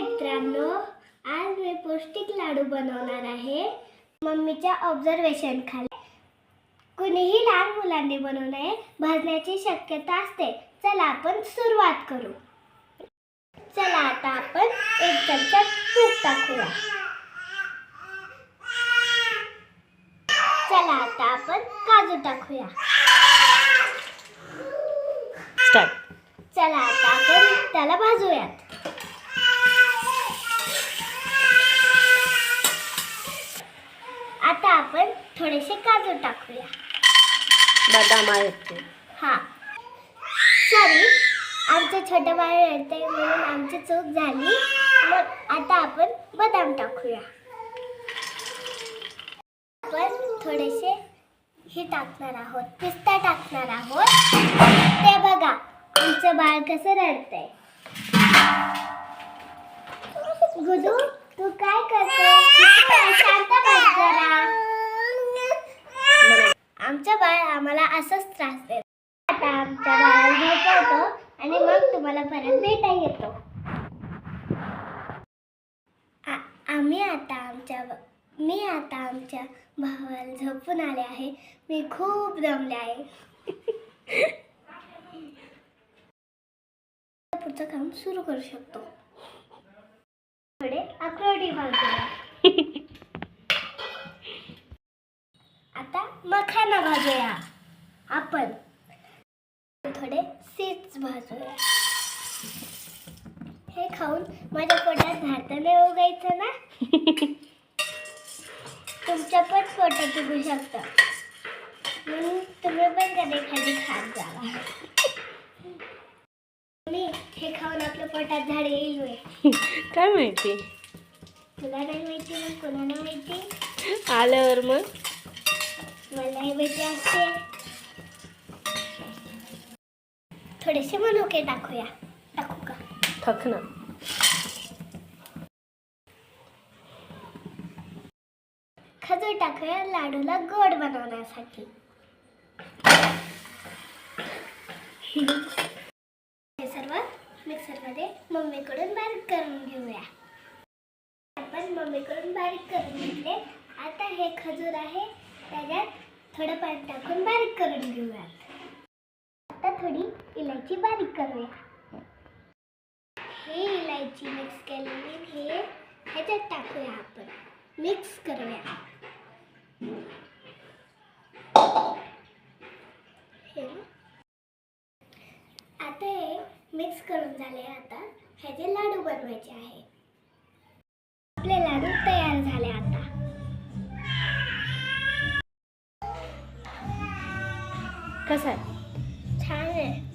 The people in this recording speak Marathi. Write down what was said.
मित्रांनो, आज मी पौष्टिक लाडू बनवणार आहे. मम्मीच्या ऑब्झर्वेशन खाली. कुणीही लहान मुलांनी बनवू नये, भाजण्याची शक्यता असते. चला आपण सुरुवात करू. चला आता आपण 1 चमचा तूप टाकूया. चला आता आपण काजू टाकूया. चला आता आपण त्याला भाजूयात. आता आपण थोडेसे काजू टाकूया. बदाम आहेत. हा, सॉरी, आमचं छोटं बाळ रडतंय म्हणून आमची चूक झाली. मग आता आपण बदाम टाकूया. आपण थोडेसे हे टाकणार आहोत, पिस्ता टाकणार आहोत. ते बघा आमचं बाळ कसं रडतंय. गुडू, तू काय करते? शांत बस जरा. आमचं बाळ आम्हाला असंच त्रास देत. आता आमच्या बाळाला झोपवतो आणि मग तुम्हाला परत भेटायला येतो. मी आता आमच्या भावाला झोपून आले आहे. मी खूप दमले आहे. पुढचं काम सुरू करू शकतो. थोडे अक्रोड भाजूया. आता मखाना भाजूया. आपण थोडे सीड्स भाजूया. हे खाऊन माझ्या पोटात झाडं नाही उगायचं ना. तुमच्या पण पोटात उगू शकतं, म्हणून तुम्ही पण कधी खात जावा. हे खाऊन आपल्या पोटात झाड येईल होय. काय माहिती, तुला नाही माहिती, मग कोणाला माहिती? आल्यावर मग मलाही माहिती असते. थोडेसे मनुके टाकूया. टाकू का? टाक ना. खजूर टाकूया लाडूला गोड बनवण्यासाठी. हे सर्व मिक्सरमध्ये मम्मीकडून बारीक करून घेऊया. आपण मम्मीकडून बारीक करून घेतले. आता हे खजूर आहे, त्याच्यात थोडं पाणी टाकून बारीक करून घेऊया. आता थोडी इलायची बारीक करूया. हे इलायची मिक्स केलेली हे ह्याच्यात टाकूया. आपण मिक्स करूया. आता हे मिक्स करून झाले. आता ह्याचे लाडू बनवायचे आहे. आपले लाडू तयार झाले. आता कसं आहे? छान आहे.